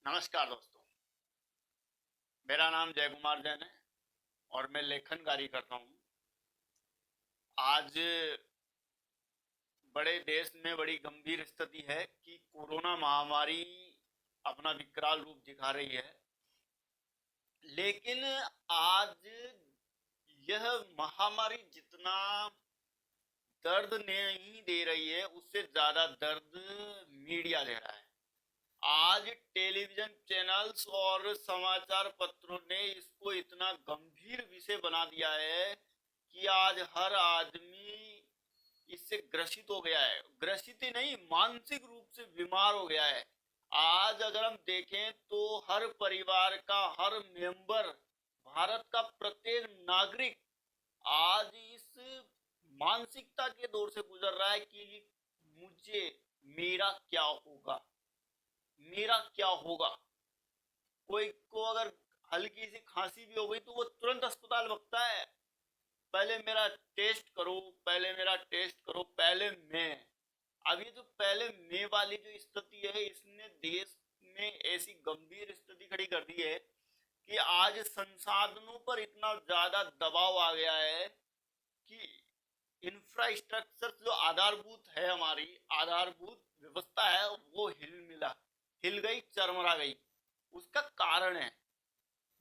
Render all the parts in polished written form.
नमस्कार दोस्तों। मेरा नाम जय कुमार जैन है और मैं लेखन कार्य करता हूँ। आज बड़े देश में बड़ी गंभीर स्थिति है कि कोरोना महामारी अपना विकराल रूप दिखा रही है। लेकिन आज यह महामारी जितना दर्द नहीं दे रही है, उससे ज्यादा दर्द मीडिया दे रहा है। आज टेलीविजन चैनल्स और समाचार पत्रों ने इसको इतना गंभीर विषय बना दिया है कि आज हर आदमी इससे ग्रसित हो गया है। ग्रसित ही नहीं, मानसिक रूप से बीमार हो गया है। आज अगर हम देखें तो हर परिवार का हर मेंबर, भारत का प्रत्येक नागरिक आज इस मानसिकता के दौर से गुजर रहा है कि मुझे मेरा क्या होगा, मेरा क्या होगा। कोई को अगर हल्की सी खांसी भी हो गई तो वो तुरंत अस्पताल भगता है। पहले मेरा टेस्ट करो, पहले मेरा टेस्ट करो, पहले मैं। अब ये जो पहले मैं वाली जो स्थिति है, इसने देश में ऐसी गंभीर स्थिति खड़ी कर दी है कि आज संसाधनों पर इतना ज्यादा दबाव आ गया है कि इंफ्रास्ट्रक्चर जो आधारभूत है, हमारी आधारभूत व्यवस्था है, वो हिल गई, चरमरा गई। उसका कारण है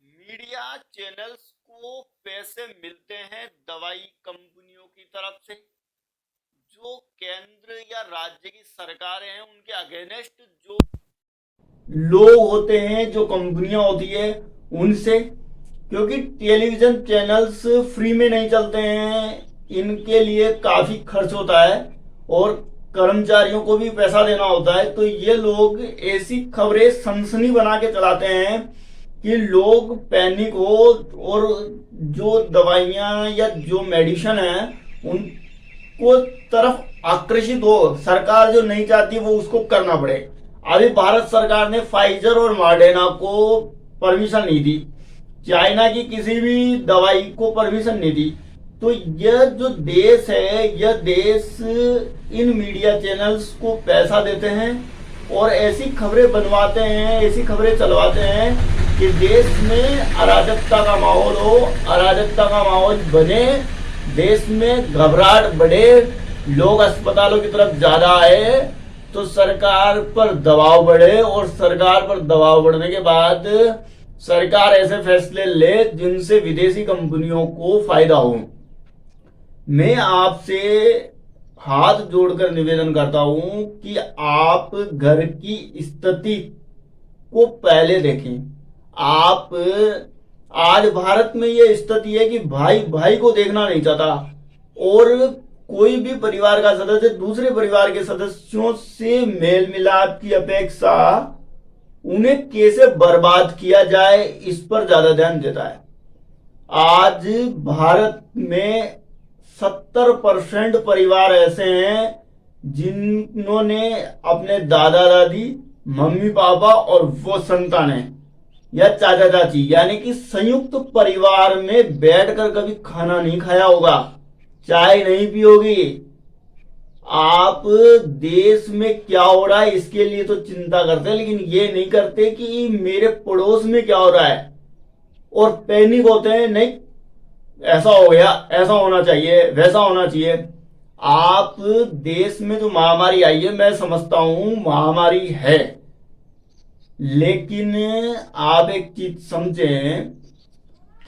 मीडिया चैनल्स को पैसे मिलते हैं दवाई कंपनियों की तरफ से। जो केंद्र या राज्य की सरकारें हैं, उनके अगेंस्ट जो लोग होते हैं, जो कंपनियां होती है, उनसे। क्योंकि टेलीविजन चैनल्स फ्री में नहीं चलते हैं, इनके लिए काफी खर्च होता है और कर्मचारियों को भी पैसा देना होता है। तो ये लोग ऐसी खबरें सनसनी बना के चलाते हैं कि लोग पैनिक हो और जो दवाइयां या जो मेडिसिन है उनको तरफ आकर्षित हो। सरकार जो नहीं चाहती वो उसको करना पड़े। अभी भारत सरकार ने फाइजर और मॉडर्ना को परमिशन नहीं दी, चाइना की किसी भी दवाई को परमिशन नहीं दी। तो यह जो देश है, यह देश इन मीडिया चैनल्स को पैसा देते हैं और ऐसी खबरें बनवाते हैं, ऐसी खबरें चलवाते हैं कि देश में अराजकता का माहौल हो, अराजकता का माहौल बने, देश में घबराहट बढ़े, लोग अस्पतालों की तरफ ज्यादा आए, तो सरकार पर दबाव बढ़े और सरकार पर दबाव बढ़ने के बाद सरकार ऐसे फैसले ले जिनसे विदेशी कंपनियों को फायदा हो। मैं आपसे हाथ जोड़कर निवेदन करता हूं कि आप घर की स्थिति को पहले देखें। आप आज भारत में यह स्थिति है कि भाई भाई को देखना नहीं चाहता और कोई भी परिवार का सदस्य दूसरे परिवार के सदस्यों से मेल मिलाप की अपेक्षा उन्हें कैसे बर्बाद किया जाए, इस पर ज्यादा ध्यान देता है। आज भारत में 70% परिवार ऐसे हैं जिन्होंने अपने दादा दादी, मम्मी पापा और वो संतानें या चाचा चाची, यानी कि संयुक्त परिवार में बैठकर कभी खाना नहीं खाया होगा, चाय नहीं पी होगी। आप देश में क्या हो रहा है इसके लिए तो चिंता करते हैं, लेकिन ये नहीं करते कि मेरे पड़ोस में क्या हो रहा है, और पैनिक होते हैं, नहीं ऐसा हो गया, ऐसा होना चाहिए, वैसा होना चाहिए। आप देश में जो महामारी आई है, मैं समझता हूं महामारी है, लेकिन आप एक चीज समझें,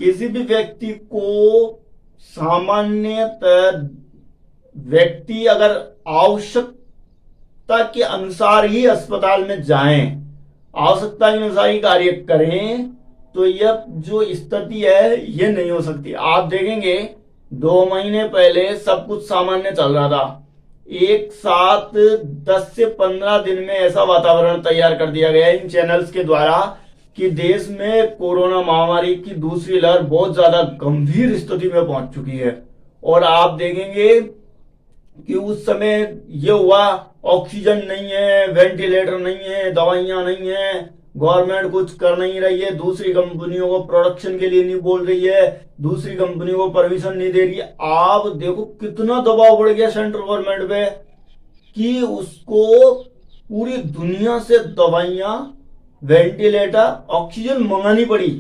किसी भी व्यक्ति को, सामान्यतः व्यक्ति अगर आवश्यकता के अनुसार ही अस्पताल में जाएं, आवश्यकता के अनुसार ही कार्य करें, तो यह जो स्थिति है ये नहीं हो सकती। आप देखेंगे 2 महीने पहले सब कुछ सामान्य चल रहा था, एक साथ 10 से 15 दिन में ऐसा वातावरण तैयार कर दिया गया इन चैनल्स के द्वारा कि देश में कोरोना महामारी की दूसरी लहर बहुत ज्यादा गंभीर स्थिति में पहुंच चुकी है। और आप देखेंगे कि उस समय ये हुआ, ऑक्सीजन नहीं है, वेंटिलेटर नहीं है, दवाइयां नहीं है, गवर्नमेंट कुछ कर नहीं रही है, दूसरी कंपनियों को प्रोडक्शन के लिए नहीं बोल रही है, दूसरी कंपनियों को परमिशन नहीं दे रही है। आप देखो कितना दबाव बढ़ गया सेंट्रल गवर्नमेंट पे कि उसको पूरी दुनिया से दवाइयां वेंटिलेटर, ऑक्सीजन मंगानी पड़ी।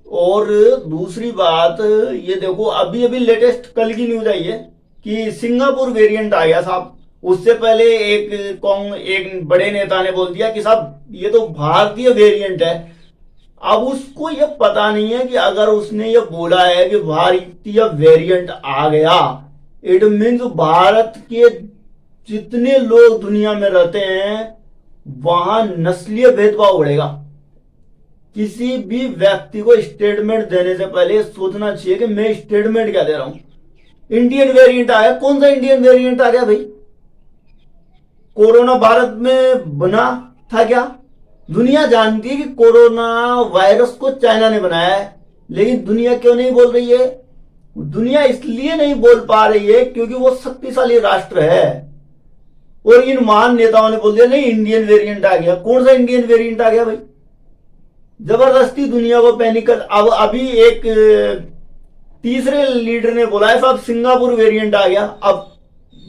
और दूसरी बात ये देखो, अभी अभी लेटेस्ट कल की न्यूज आई है कि सिंगापुर वेरिएंट आ गया साहब। उससे पहले एक बड़े नेता ने बोल दिया कि साहब ये तो भारतीय वेरिएंट है। अब उसको ये पता नहीं है कि अगर उसने ये बोला है कि भारतीय वेरिएंट आ गया, इट मीन्स भारत के जितने लोग दुनिया में रहते हैं वहां नस्लीय भेदभाव बढ़ेगा। किसी भी व्यक्ति को स्टेटमेंट देने से पहले सोचना चाहिए कि मैं स्टेटमेंट क्या दे रहा हूं। इंडियन वेरिएंट आ गया, कौन सा इंडियन वेरिएंट आ गया भाई? कोरोना भारत में बना था क्या? दुनिया जानती है कि कोरोना वायरस को चाइना ने बनाया है, लेकिन दुनिया क्यों नहीं बोल रही है? दुनिया इसलिए नहीं बोल पा रही है क्योंकि वो शक्तिशाली राष्ट्र है। और इन महान नेताओं ने बोल दिया नहीं इंडियन वेरिएंट आ गया। कौन सा इंडियन वेरिएंट आ गया भाई? जबरदस्ती दुनिया को पैनिक कर। अब अभी एक तीसरे लीडर ने बोला है साहब सिंगापुर वेरिएंट आ गया। अब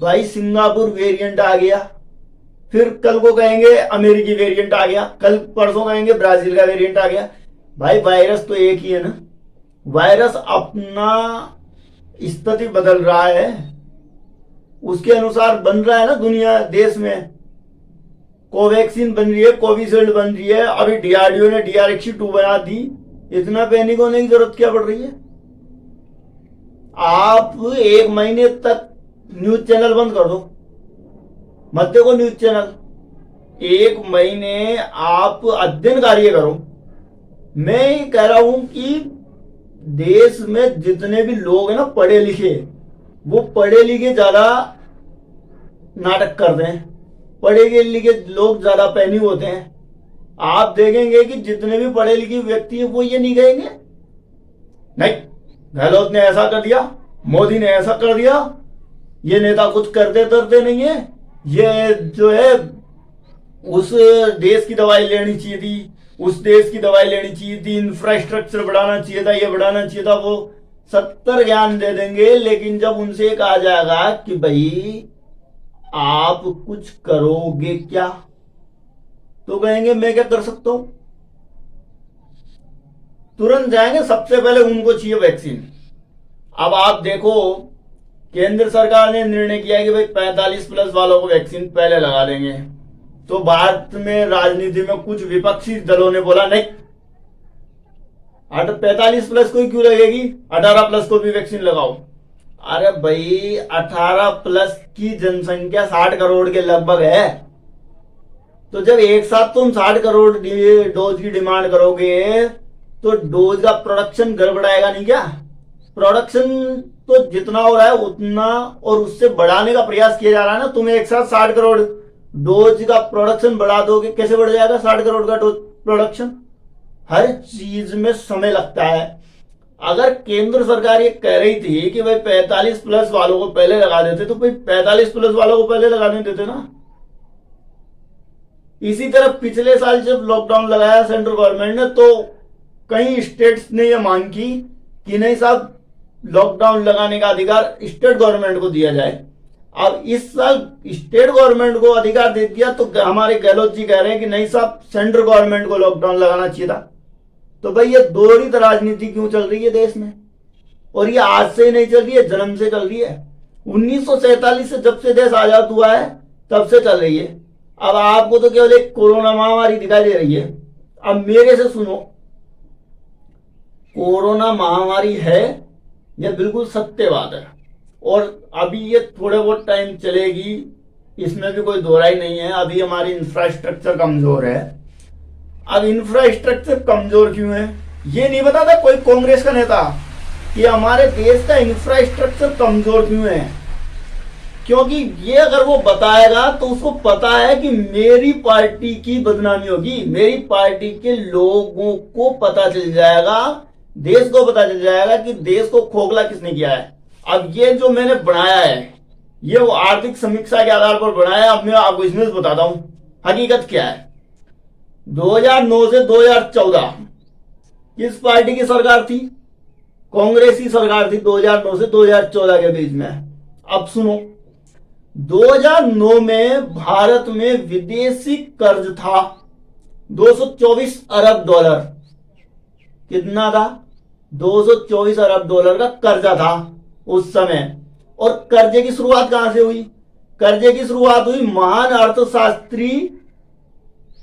भाई सिंगापुर वेरिएंट आ गया, फिर कल को कहेंगे अमेरिकी वेरिएंट आ गया, कल परसों कहेंगे ब्राजील का वेरिएंट आ गया। भाई वायरस तो एक ही है ना। वायरस अपना स्थिति बदल रहा है, उसके अनुसार बन रहा है ना दुनिया देश में। कोवैक्सीन बन रही है, कोविशील्ड बन रही है, अभी डीआरडीओ ने DRX-2 बना दी। इतना पैनिक होने की जरूरत क्या पड़ रही है? आप एक महीने तक न्यूज चैनल बंद कर दो, मत देखो न्यूज चैनल। एक महीने आप अध्ययन कार्य करो। मैं ये कह रहा हूं कि देश में जितने भी लोग हैं ना पढ़े लिखे, वो पढ़े लिखे ज्यादा नाटक करते हैं, पढ़े लिखे लोग ज्यादा पैनिक होते हैं। आप देखेंगे कि जितने भी पढ़े लिखे व्यक्ति है वो ये नहीं कहेंगे नहीं गहलोत ने ऐसा कर दिया, मोदी ने ऐसा कर दिया, ये नेता कुछ करते तरते नहीं है, ये जो है उस देश की दवाई लेनी चाहिए थी, उस देश की दवाई लेनी चाहिए थी, इंफ्रास्ट्रक्चर बढ़ाना चाहिए था, ये बढ़ाना चाहिए था। वो 70 ज्ञान दे देंगे, लेकिन जब उनसे कहा जाएगा कि भाई आप कुछ करोगे क्या, तो कहेंगे मैं क्या कर सकता हूं। तुरंत जाएंगे, सबसे पहले उनको चाहिए वैक्सीन। अब आप देखो केंद्र सरकार ने निर्णय किया कि भाई 45+ वालों को वैक्सीन पहले लगा देंगे। तो भारत में राजनीति में कुछ विपक्षी दलों ने बोला नहीं, 45+ को ही क्यों लगेगी, 18+ को भी वैक्सीन लगाओ। अरे भाई 18+ की जनसंख्या 60 करोड़ के लगभग है। तो जब एक साथ तुम 60 करोड़ डोज की डिमांड करोगे तो डोज का प्रोडक्शन गड़बड़ाएगा नहीं क्या? प्रोडक्शन तो जितना हो रहा है उतना और उससे बढ़ाने का प्रयास किया जा रहा है ना। तुम एक साथ 60 करोड़ डोज का प्रोडक्शन बढ़ा दोगे, कैसे बढ़ जाएगा 60 करोड़ का डोज प्रोडक्शन? हर चीज में समय लगता है। अगर केंद्र सरकार ये कह रही थी कि भाई 45+ वालों को पहले लगा देते, तो भाई 45+ वालों को पहले लगाने देते ना। इसी तरह पिछले साल जब लॉकडाउन लगाया सेंट्रल गवर्नमेंट ने, तो कई स्टेट्स ने यह मांग की कि नहीं साहब लॉकडाउन लगाने का अधिकार स्टेट गवर्नमेंट को दिया जाए। अब इस साल स्टेट गवर्नमेंट को अधिकार दे दिया, तो हमारे गहलोत जी कह रहे हैं कि नहीं साहब सेंट्रल गवर्नमेंट को लॉकडाउन लगाना चाहिए था। तो भाई ये दोहरी राजनीति क्यों चल रही है देश में? और ये आज से नहीं चल रही है, जन्म से चल रही है। 1947 से जब से देश आजाद हुआ है तब से चल रही है। अब आपको तो केवल एक कोरोना महामारी दिखाई दे रही है। अब मेरे से सुनो, कोरोना महामारी है, यह बिल्कुल सत्य बात है, और अभी ये थोड़े बहुत टाइम चलेगी, इसमें भी कोई दोहराई नहीं है। अभी हमारी इंफ्रास्ट्रक्चर कमजोर है। अब इंफ्रास्ट्रक्चर कमजोर क्यों है ये नहीं बताता कोई कांग्रेस का नेता कि हमारे देश का इंफ्रास्ट्रक्चर कमजोर क्यों है। क्योंकि ये अगर वो बताएगा तो उसको पता है कि मेरी पार्टी की बदनामी होगी, मेरी पार्टी के लोगों को पता चल जाएगा, देश को पता चल जाएगा कि देश को खोखला किसने किया है। अब ये जो मैंने बनाया है ये वो आर्थिक समीक्षा के आधार पर बनाया है। अब मैं आपको इसमें बताता हूं हकीकत क्या है। 2009 से 2014 किस पार्टी की सरकार थी? कांग्रेस की सरकार थी 2009 से 2014 के बीच में। अब सुनो, 2009 में भारत में विदेशी कर्ज था $224 अरब। कितना था? $224 अरब का कर्जा था उस समय। और कर्जे की शुरुआत कहां से हुई? कर्जे की शुरुआत हुई महान अर्थशास्त्री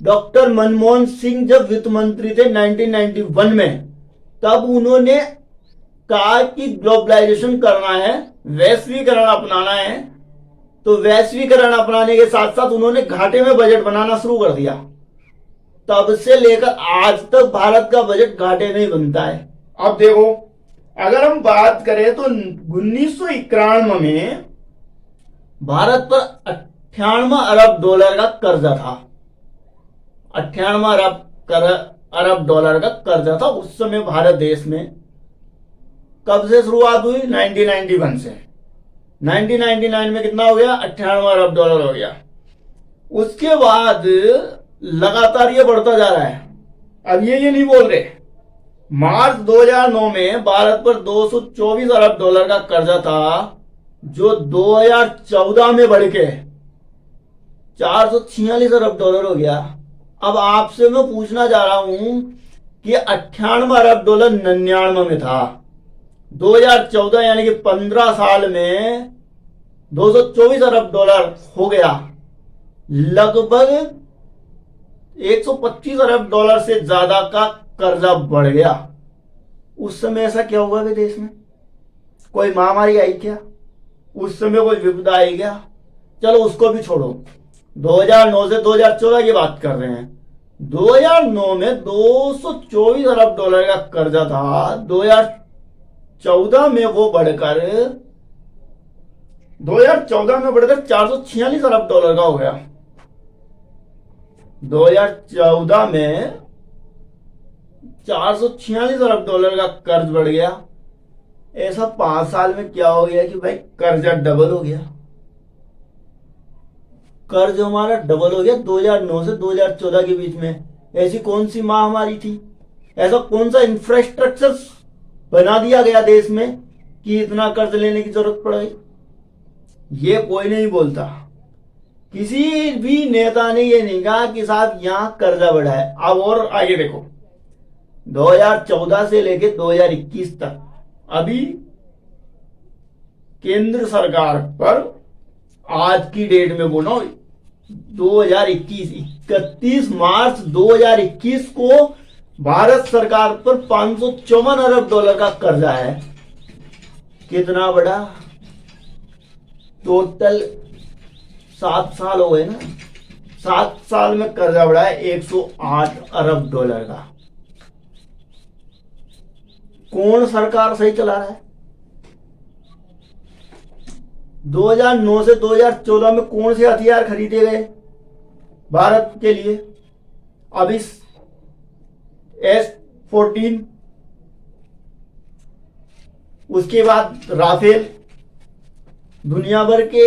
डॉक्टर मनमोहन सिंह जब वित्त मंत्री थे 1991 में। तब उन्होंने कहा कि ग्लोबलाइजेशन करना है, वैश्वीकरण अपनाना है। तो वैश्वीकरण अपनाने के साथ साथ उन्होंने घाटे में बजट बनाना शुरू कर दिया। तब से लेकर आज तक भारत का बजट घाटे में ही बनता है। अब देखो, अगर हम बात करें तो 1991 में भारत पर $98 अरब का कर्जा था। $98 अरब का कर्जा था उस समय भारत देश में। कब से शुरुआत हुई? 1991 से। 1999 में कितना हो गया? $98 अरब हो गया। उसके बाद लगातार ये बढ़ता जा रहा है। अब ये नहीं बोल रहे। मार्च 2009 में भारत पर $224 अरब का कर्जा था, जो 2014 में बढ़ के $446 हो गया। अब आपसे मैं पूछना चाह रहा हूं कि $98 अरब 99 में था, 2014 यानी कि 15 साल में $224 हो गया। लगभग $125 से ज्यादा का कर्जा बढ़ गया। उस समय ऐसा क्या हुआ भी देश में? कोई महामारी आई क्या? उस समय कोई विपदा आई क्या? चलो उसको भी छोड़ो, 2009 से 2014 की बात कर रहे हैं। 2009 में $224 का कर्जा था, 2014 में वो बढ़कर $446 का हो गया। 2014 में $446 का कर्ज बढ़ गया। ऐसा 5 साल में क्या हो गया कि भाई कर्जा डबल हो गया। कर्ज हमारा डबल हो गया 2009 से 2014 के बीच में। ऐसी कौन सी महामारी थी? ऐसा कौन सा इंफ्रास्ट्रक्चर बना दिया गया देश में कि इतना कर्ज लेने की जरूरत पड़ गई? ये कोई नहीं बोलता। किसी भी नेता ने ये नहीं कहा कि साहब यहां कर्जा बढ़ा है। अब और आगे देखो, 2014 से लेके 2021 तक अभी केंद्र सरकार पर आज की डेट में बोलो 31 मार्च 2021 को भारत सरकार पर $554 का कर्जा है। कितना बड़ा? टोटल 7 साल हो गए ना। 7 साल में कर्जा बढ़ा है $108 का। कौन सरकार सही चला रहा है? 2009 से 2014 में कौन से हथियार खरीदे गए भारत के लिए? अब इस S-14, उसके बाद राफेल, दुनिया भर के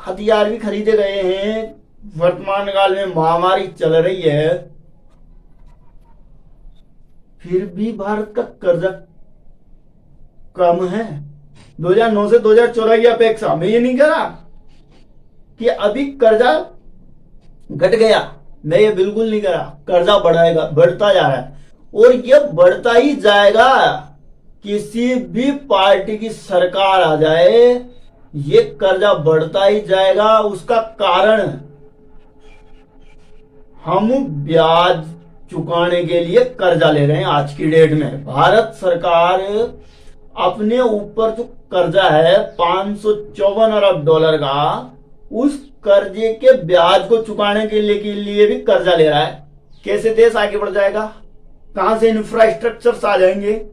हथियार भी खरीदे गए हैं। वर्तमान काल में महामारी चल रही है, फिर भी भारत का कर्जा कम है 2009 से 2014 की अपेक्षा। मैं ये नहीं कह रहा कि अभी कर्जा घट गया, मैं ये बिल्कुल नहीं कह रहा। कर्जा बढ़ाएगा, बढ़ता जा रहा है और ये बढ़ता ही जाएगा। किसी भी पार्टी की सरकार आ जाए, ये कर्जा बढ़ता ही जाएगा। उसका कारण हम ब्याज चुकाने के लिए कर्जा ले रहे हैं। आज की डेट में भारत सरकार अपने ऊपर जो कर्जा है $554 का, उस कर्जे के ब्याज को चुकाने के लिए भी कर्जा ले रहा है। कैसे देश आगे बढ़ जाएगा? कहां से इंफ्रास्ट्रक्चर आ जाएंगे?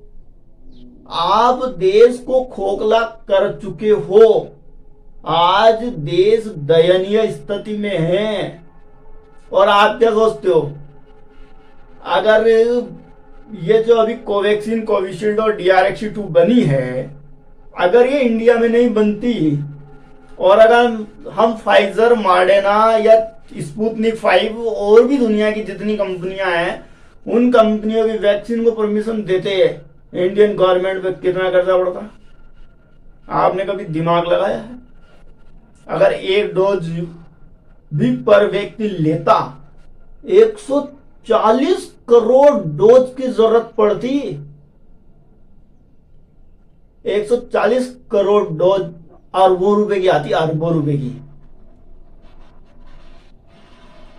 आप देश को खोखला कर चुके हो। आज देश दयनीय स्थिति में है। और आप क्या सोचते हो, अगर ये जो अभी कोवैक्सीन, कोविशील्ड और DRX-2 बनी है, अगर ये इंडिया में नहीं बनती और अगर हम फाइजर, मॉडर्ना या स्पुतनिक 5 और भी दुनिया की जितनी कंपनियां हैं, उन कंपनियों की वैक्सीन को परमिशन देते हैं, इंडियन गवर्नमेंट पे कितना कर्जा पड़ता? आपने कभी दिमाग लगाया है? अगर एक डोज भी पर व्यक्ति लेता, 140 करोड़ डोज की जरूरत पड़ती। 140 करोड़ डोज अरबों रुपए की आती, अरबों रुपए की।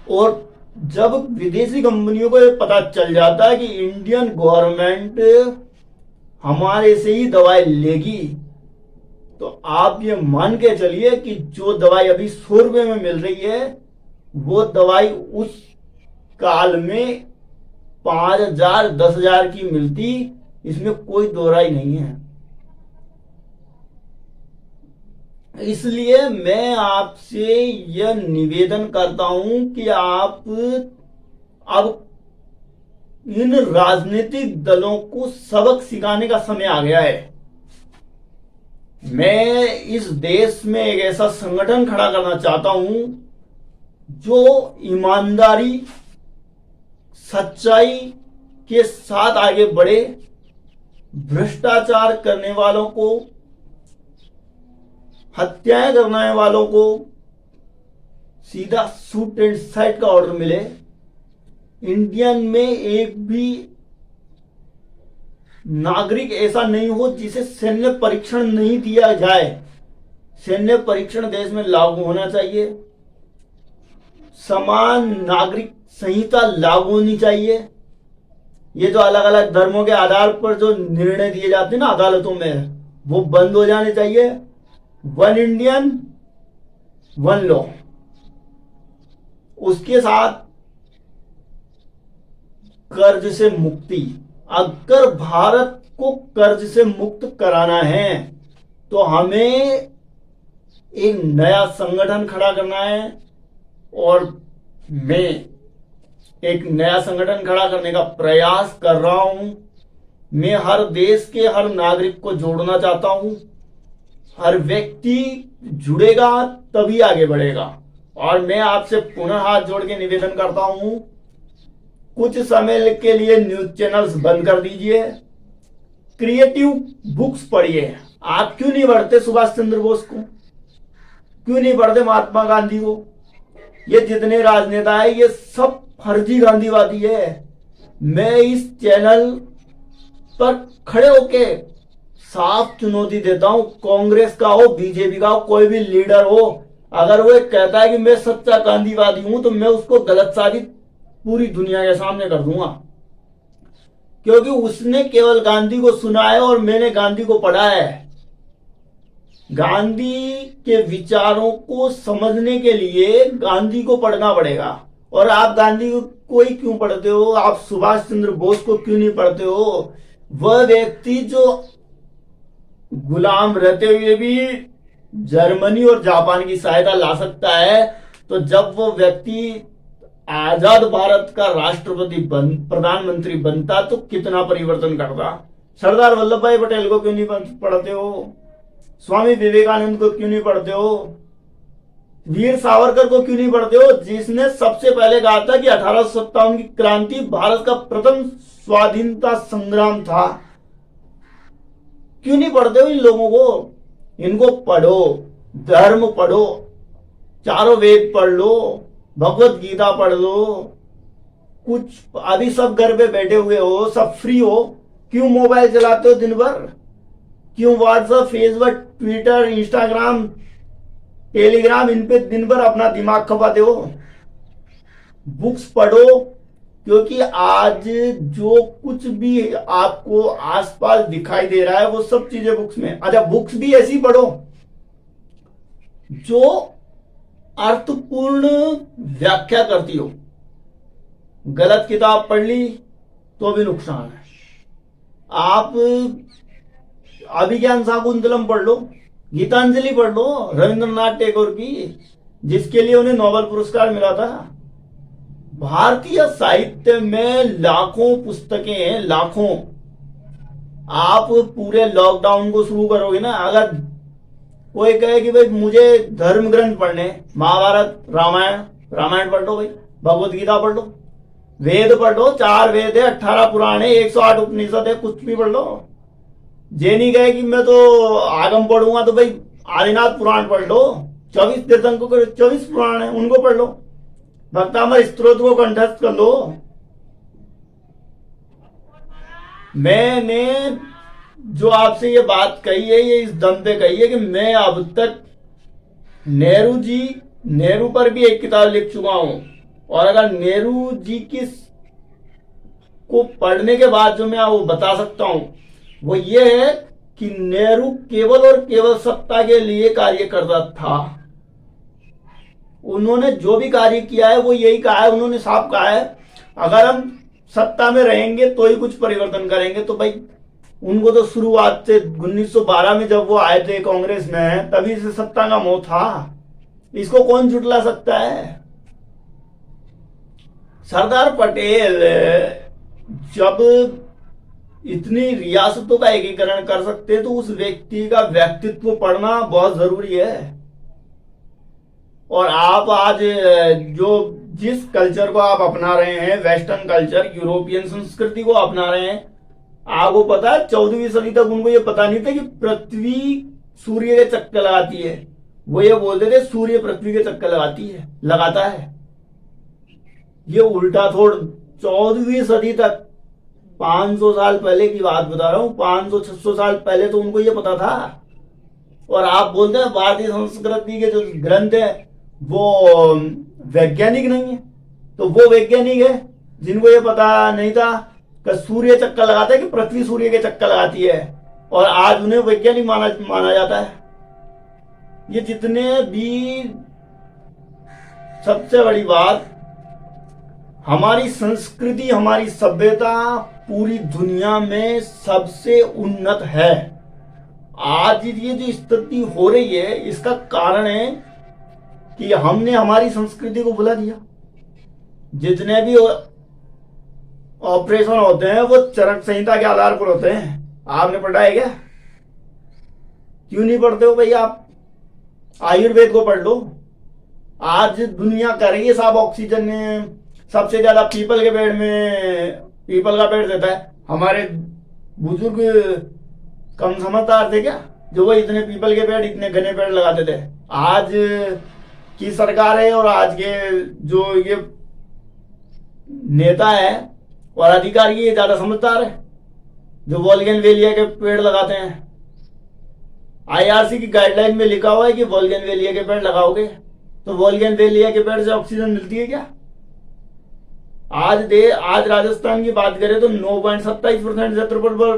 और जब विदेशी कंपनियों को ये पता चल जाता है कि इंडियन गवर्नमेंट हमारे से ही दवाई लेगी, तो आप ये मान के चलिए कि जो दवाई अभी 100 रुपए में मिल रही है, वो दवाई उस काल में 5,000 10,000 की मिलती। इसमें कोई दो राय नहीं है। इसलिए मैं आपसे यह निवेदन करता हूं कि आप अब इन राजनीतिक दलों को सबक सिखाने का समय आ गया है। मैं इस देश में एक ऐसा संगठन खड़ा करना चाहता हूं जो ईमानदारी सच्चाई के साथ आगे बढ़े, भ्रष्टाचार करने वालों को, हत्याएं करने वालों को सीधा शूट एंड साइट का ऑर्डर मिले। इंडियन में एक भी नागरिक ऐसा नहीं हो जिसे सैन्य परीक्षण नहीं दिया जाए। सैन्य परीक्षण देश में लागू होना चाहिए। समान नागरिक संहिता लागू होनी चाहिए। ये जो अलग अलग धर्मों के आधार पर जो निर्णय दिए जाते हैं ना अदालतों में, वो बंद हो जाने चाहिए। One Indian one law. उसके साथ कर्ज से मुक्ति। अगर भारत को कर्ज से मुक्त कराना है तो हमें एक नया संगठन खड़ा करना है। और मैं एक नया संगठन खड़ा करने का प्रयास कर रहा हूं। मैं हर देश के हर नागरिक को जोड़ना चाहता हूं। हर व्यक्ति जुड़ेगा तभी आगे बढ़ेगा। और मैं आपसे पुनः हाथ जोड़ के निवेदन करता हूं, कुछ समय के लिए न्यूज चैनल्स बंद कर दीजिए। क्रिएटिव बुक्स पढ़िए। आप क्यों नहीं पढ़ते सुभाष चंद्र बोस को? क्यों नहीं पढ़ते महात्मा गांधी को? ये जितने राजनेता है ये सब फर्जी गांधीवादी है। मैं इस चैनल पर खड़े होके साफ चुनौती देता हूं। कांग्रेस का हो, बीजेपी का हो, कोई भी लीडर हो, अगर वो कहता है कि मैं सच्चा गांधीवादी हूं तो मैं उसको गलत साबित पूरी दुनिया के सामने कर दूंगा। क्योंकि उसने केवल गांधी को सुना है और मैंने गांधी को पढ़ा है। गांधी के विचारों को समझने के लिए गांधी को पढ़ना पड़ेगा। और आप गांधी को ही क्यों पढ़ते हो? आप सुभाष चंद्र बोस को क्यों नहीं पढ़ते हो? वह व्यक्ति जो गुलाम रहते हुए भी जर्मनी और जापान की सहायता ला सकता है, तो जब वो व्यक्ति आजाद भारत का राष्ट्रपति प्रधानमंत्री बनता तो कितना परिवर्तन करता। सरदार वल्लभ भाई पटेल को क्यों नहीं पढ़ते हो? स्वामी विवेकानंद को क्यों नहीं पढ़ते हो? वीर सावरकर को क्यों नहीं पढ़ते हो, जिसने सबसे पहले कहा था कि 1857 की क्रांति भारत का प्रथम स्वाधीनता संग्राम था? क्यों नहीं पढ़ते हो इन लोगों को? इनको पढ़ो, धर्म पढ़ो, चारों वेद पढ़ लो, भगवत गीता पढ़ लो। कुछ अभी सब घर पे बैठे हुए हो, सब फ्री हो, क्यों मोबाइल चलाते हो दिन भर? क्यों WhatsApp, Facebook, Twitter, Instagram, Telegram इन पे दिन भर अपना दिमाग खपाते हो? बुक्स पढ़ो, क्योंकि आज जो कुछ भी आपको आसपास दिखाई दे रहा है वो सब चीजें बुक्स में। अच्छा, बुक्स भी ऐसी पढ़ो जो अर्थपूर्ण व्याख्या करती हो। गलत किताब पढ़ ली तो भी नुकसान है। आप अभिज्ञान शाकुंतलम पढ़ लो, गीतांजलि पढ़ लो रविंद्रनाथ टैगोर की, जिसके लिए उन्हें नोबेल पुरस्कार मिला था। भारतीय साहित्य में लाखों पुस्तकें हैं, लाखों। आप पूरे लॉकडाउन को शुरू करोगे ना, अगर कोई कहे कि भाई मुझे धर्म ग्रंथ पढ़ने, महाभारत, रामायण, रामायण पढ़ लो भाई, भगवत गीता पढ़ लो, वेद पढ़ लो, 4 वेद है, 18 पुराण है, 108 उपनिषद है, कुछ भी पढ़ लो। जे नहीं कहे कि मैं तो आगम पढ़ूंगा, तो भाई आदिनाथ पुराण पढ़ लो, 24 तीर्थंकरों के 24 पुराण है, उनको पढ़ लो। भक्तामर स्तोत्र को कंठस्थ कर लो। मैंने जो आपसे ये बात कही है ये इस दम पे कही है कि मैं अब तक नेहरू पर भी एक किताब लिख चुका हूं, और अगर नेहरू जी की को पढ़ने के बाद जो मैं वो बता सकता हूं वो ये है कि नेहरू केवल और केवल सत्ता के लिए कार्य करता था। उन्होंने जो भी कार्य किया है वो यही कहा है, उन्होंने साफ कहा है अगर हम सत्ता में रहेंगे तो ही कुछ परिवर्तन करेंगे। तो भाई उनको तो शुरुआत से 1912 में जब वो आए थे कांग्रेस में तभी से सत्ता का मोह था, इसको कौन झुटला सकता है। सरदार पटेल जब इतनी रियासतों का एकीकरण कर सकते हैं तो उस व्यक्ति का व्यक्तित्व पढ़ना बहुत जरूरी है। और आप आज जो जिस कल्चर को आप अपना रहे हैं, वेस्टर्न कल्चर, यूरोपियन संस्कृति को अपना रहे हैं, आपको पता है 14वीं सदी तक उनको ये पता नहीं था कि पृथ्वी सूर्य के चक्कर लगाती है। वो ये बोलते थे सूर्य पृथ्वी के चक्कर लगाता है। ये उल्टा थोड़ 14वीं सदी तक, 500 साल पहले की बात बता रहा हूं, 500-600 साल पहले तो उनको ये पता था। और आप बोलते हैं भारतीय संस्कृति के जो ग्रंथ है वो वैज्ञानिक नहीं है, तो वो वैज्ञानिक है जिनको ये पता नहीं था कि सूर्य चक्कर लगाता है कि पृथ्वी सूर्य के चक्कर लगाती है, और आज उन्हें वैज्ञानिक माना जाता है। ये जितने भी, सबसे बड़ी बात, हमारी संस्कृति, हमारी सभ्यता पूरी दुनिया में सबसे उन्नत है। आज ये जो स्थिति हो रही है इसका कारण है कि हमने हमारी संस्कृति को भुला दिया। जितने भी ऑपरेशन होते हैं वो चरक संहिता के आधार पर होते हैं। आपने पढ़ा है क्या? क्यों नहीं पढ़ते हो भाई? आप आयुर्वेद को पढ़ लो। आज दुनिया कर रही है साहब ऑक्सीजन सबसे ज्यादा पीपल के पेड़ में, पीपल का पेड़ देता है। हमारे बुजुर्ग कम समझदार थे क्या जो वो इतने पीपल के पेड़, इतने घने पेड़ लगाते थे? आज की सरकार है और आज के जो ये नेता है और अधिकारी ये ज्यादा समझदार है जो बोगनवेलिया के पेड़ लगाते हैं। आईआरसी की गाइडलाइन में लिखा हुआ है कि बोगनवेलिया के पेड़ लगाओगे तो बोगनवेलिया के पेड़ से ऑक्सीजन मिलती है क्या? आज राजस्थान की बात करें तो 9.27% क्षेत्रफल पर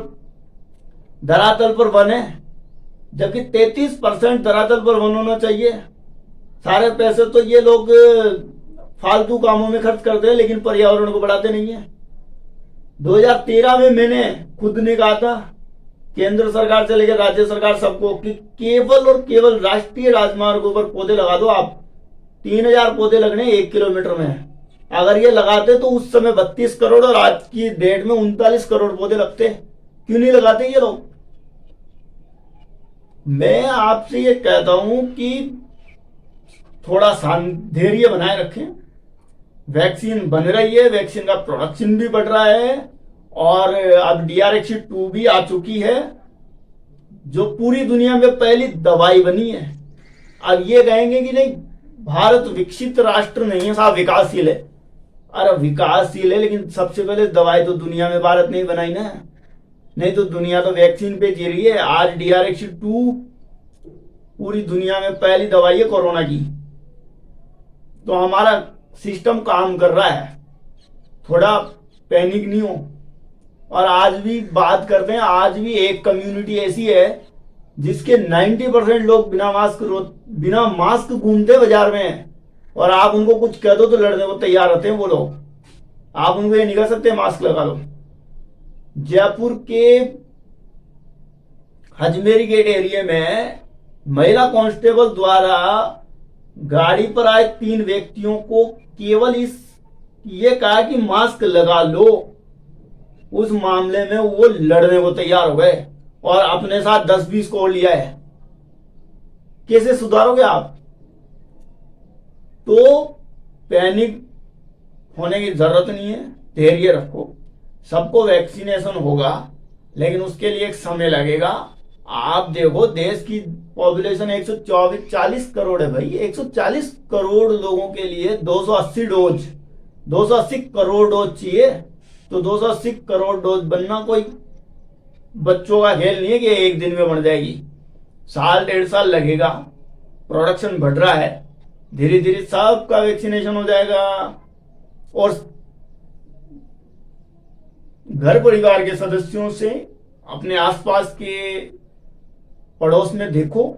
धरातल पर वन है, जबकि 33% धरातल पर वन होना चाहिए। सारे पैसे तो ये लोग फालतू कामों में खर्च करते हैं लेकिन पर्यावरण को बढ़ाते नहीं है। 2013 में मैंने खुद ने कहा था केंद्र सरकार से लेकर राज्य सरकार सबको कि केवल और केवल राष्ट्रीय राजमार्गों पर पौधे लगा दो। आप 3000 पौधे लगने 1 किलोमीटर में, अगर ये लगाते तो उस समय 32 करोड़ और आज की डेट में 39 करोड़ पौधे लगते। क्यों नहीं लगाते ये लोग? मैं आपसे ये कहता हूं कि थोड़ा धैर्य बनाए रखें। वैक्सीन बन रही है, वैक्सीन का प्रोडक्शन भी बढ़ रहा है और अब DRX-2 भी आ चुकी है जो पूरी दुनिया में पहली दवाई बनी है। अब ये कहेंगे कि नहीं भारत विकसित राष्ट्र नहीं है साहब, विकासशील है। अरे विकासशील है लेकिन सबसे पहले दवाई तो दुनिया में भारत ने ही बनाई ना, नहीं तो दुनिया तो वैक्सीन पे जी रही है। आज DRX-2 पूरी दुनिया में पहली दवाई है कोरोना की, तो हमारा सिस्टम काम कर रहा है, थोड़ा पैनिक नहीं हो। और आज भी बात करते हैं, आज भी एक कम्युनिटी ऐसी है जिसके 90% लोग बिना मास्क घूमते बाजार में, और आप उनको कुछ कह दो तो लड़ने को तैयार रहते हैं वो लोग। आप उनको ये नहीं कर सकते मास्क लगा लो। जयपुर के हजमेरी गेट एरिया में महिला कांस्टेबल द्वारा गाड़ी पर आए 3 व्यक्तियों को केवल ये कहा कि मास्क लगा लो, उस मामले में वो लड़ने को तैयार हो गए और अपने साथ 10-20 को लिया है। कैसे सुधारोगे आप? तो पैनिक होने की जरूरत नहीं है, धैर्य रखो। सबको वैक्सीनेशन होगा लेकिन उसके लिए एक समय लगेगा। आप देखो देश की पॉपुलेशन 140 करोड़ है भाई, 140 करोड़ लोगों के लिए 280 करोड़ डोज चाहिए। तो 280 करोड़ डोज बनना कोई बच्चों का खेल नहीं है कि एक दिन में बन जाएगी, साल 1.5 साल लगेगा। प्रोडक्शन बढ़ रहा है, धीरे धीरे सबका वैक्सीनेशन हो जाएगा। और घर परिवार के सदस्यों से, अपने आसपास के पड़ोस में देखो,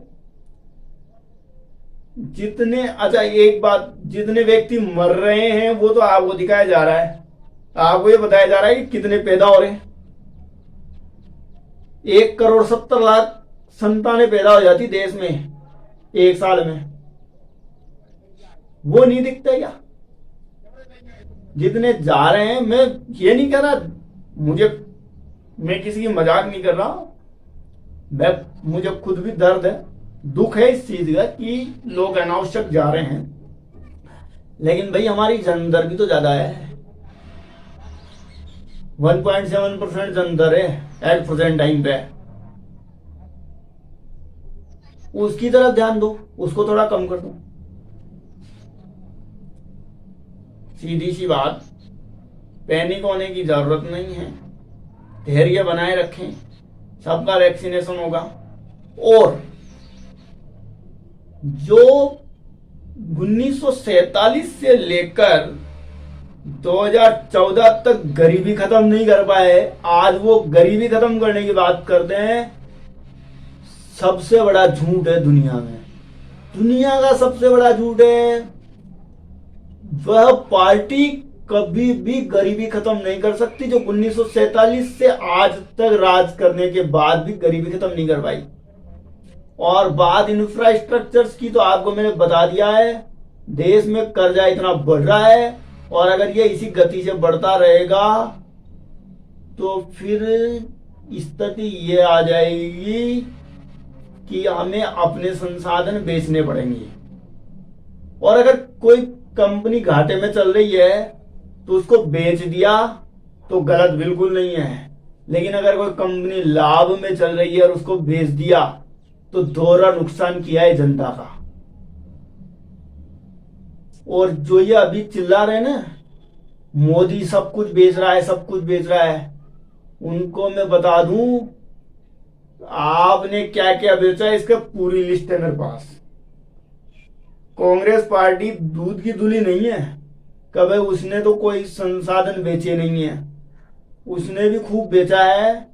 जितने, अच्छा एक बात, जितने व्यक्ति मर रहे हैं वो तो आपको दिखाया जा रहा है, आपको ये बताया जा रहा है कि कितने पैदा हो रहे हैं। 1,70,00,000 संतानें पैदा हो जाती देश में एक साल में, वो नहीं दिखता क्या? जितने जा रहे हैं, मैं ये नहीं कह रहा, मैं किसी की मजाक नहीं कर रहा, मुझे खुद भी दर्द है, दुख है इस चीज का कि लोग अनावश्यक जा रहे हैं, लेकिन भाई हमारी जन्म दर भी तो ज्यादा है। 1.7% जन्म दर है एट प्रेजेंट टाइम पे। उसकी तरफ ध्यान दो, उसको थोड़ा कम कर दो। सीधी सी बात, पैनिक होने की जरूरत नहीं है, धैर्य बनाए रखें, सबका वैक्सीनेशन होगा। और जो 1947 से लेकर 2014 तक गरीबी खत्म नहीं कर पाए, आज वो गरीबी खत्म करने की बात करते हैं। सबसे बड़ा झूठ है दुनिया में, दुनिया का सबसे बड़ा झूठ है। वह पार्टी कभी भी गरीबी खत्म नहीं कर सकती जो 1947 से आज तक राज करने के बाद भी गरीबी खत्म नहीं कर पाई। और बात इंफ्रास्ट्रक्चर्स की तो आपको मैंने बता दिया है, देश में कर्जा इतना बढ़ रहा है, और अगर ये इसी गति से बढ़ता रहेगा तो फिर स्थिति ये आ जाएगी कि हमें अपने संसाधन बेचने पड़ेंगे। और अगर कोई कंपनी घाटे में चल रही है तो उसको बेच दिया तो गलत बिल्कुल नहीं है, लेकिन अगर कोई कंपनी लाभ में चल रही है और उसको बेच दिया तो दोहरा नुकसान किया है जनता का। और जो ये अभी चिल्ला रहे हैं ना, मोदी सब कुछ बेच रहा है, सब कुछ बेच रहा है, उनको मैं बता दूं आपने क्या क्या बेचा है, इसका पूरी लिस्ट है मेरे पास। कांग्रेस पार्टी दूध की धुली नहीं है, कभी उसने तो कोई संसाधन बेचे नहीं है, उसने भी खूब बेचा है।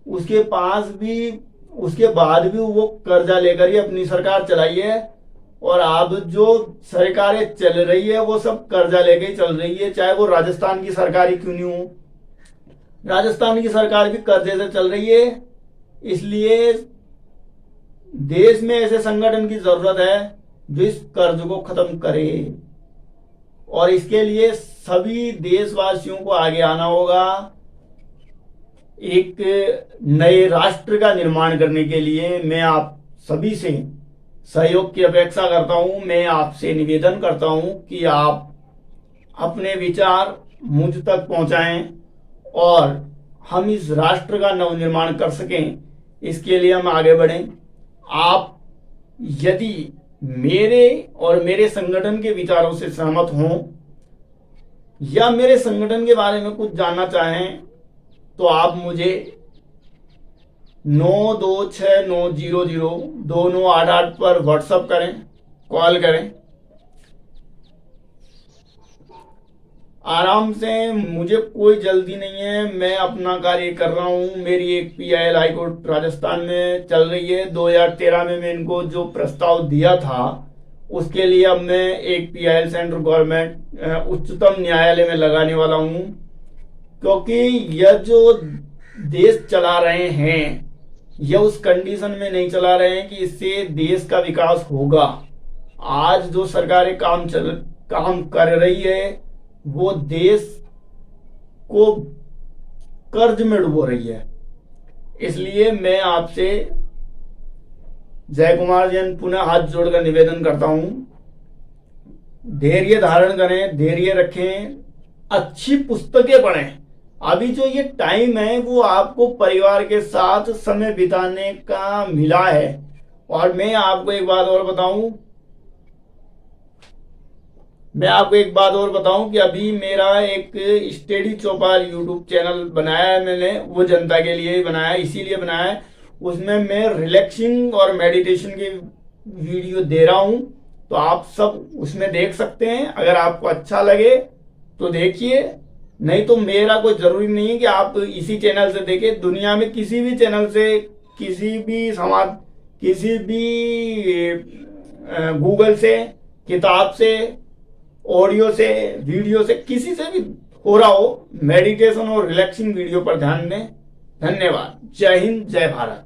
उसके पास भी, उसके बाद भी वो कर्जा लेकर ही अपनी सरकार चलाई है। और अब जो सरकारें चल रही है वो सब कर्जा लेके ही चल रही है, चाहे वो राजस्थान की सरकार ही क्यों नहीं हो। राजस्थान की सरकार भी कर्जे से चल रही है। इसलिए देश में ऐसे संगठन की जरूरत है जो इस कर्ज को खत्म करे, और इसके लिए सभी देशवासियों को आगे आना होगा। एक नए राष्ट्र का निर्माण करने के लिए मैं आप सभी से सहयोग की अपेक्षा करता हूं। मैं आपसे निवेदन करता हूं कि आप अपने विचार मुझ तक पहुंचाएं और हम इस राष्ट्र का नवनिर्माण कर सकें, इसके लिए हम आगे बढ़ें। आप यदि मेरे और मेरे संगठन के विचारों से सहमत हों या मेरे संगठन के बारे में कुछ जानना चाहें तो आप मुझे 9269002988 पर व्हाट्सएप करें, कॉल करें, आराम से। मुझे कोई जल्दी नहीं है, मैं अपना कार्य कर रहा हूँ। मेरी एक PIL हाईकोर्ट राजस्थान में चल रही है। 2013 में मैं इनको जो प्रस्ताव दिया था उसके लिए अब मैं एक PIL सेंट्रल गवर्नमेंट उच्चतम न्यायालय में लगाने वाला हूँ, क्योंकि यह जो देश चला रहे हैं यह उस कंडीशन में नहीं चला रहे हैं कि इससे देश का विकास होगा। आज जो सरकारें काम कर रही है वो देश को कर्ज में डुबो रही है। इसलिए मैं आपसे जय कुमार जैन पुनः हाथ जोड़कर निवेदन करता हूं, धैर्य धारण करें, धैर्य रखें, अच्छी पुस्तकें पढ़ें। अभी जो ये टाइम है वो आपको परिवार के साथ समय बिताने का मिला है। और मैं आपको एक बात और बताऊं, मैं आपको एक बात और बताऊं कि अभी मेरा एक स्टडी चौपाल यूट्यूब चैनल बनाया है मैंने, वो जनता के लिए ही बनाया है, इसीलिए बनाया है। उसमें मैं रिलैक्सिंग और मेडिटेशन की वीडियो दे रहा हूं, तो आप सब उसमें देख सकते हैं। अगर आपको अच्छा लगे तो देखिए, नहीं तो मेरा कोई जरूरी नहीं है कि आप इसी चैनल से देखें। दुनिया में किसी भी चैनल से, किसी भी समाज, किसी भी गूगल से, किताब से, ऑडियो से, वीडियो से, किसी से भी हो रहा हो, मेडिटेशन और रिलैक्सिंग वीडियो पर ध्यान दें। धन्यवाद। जय हिंद, जय भारत।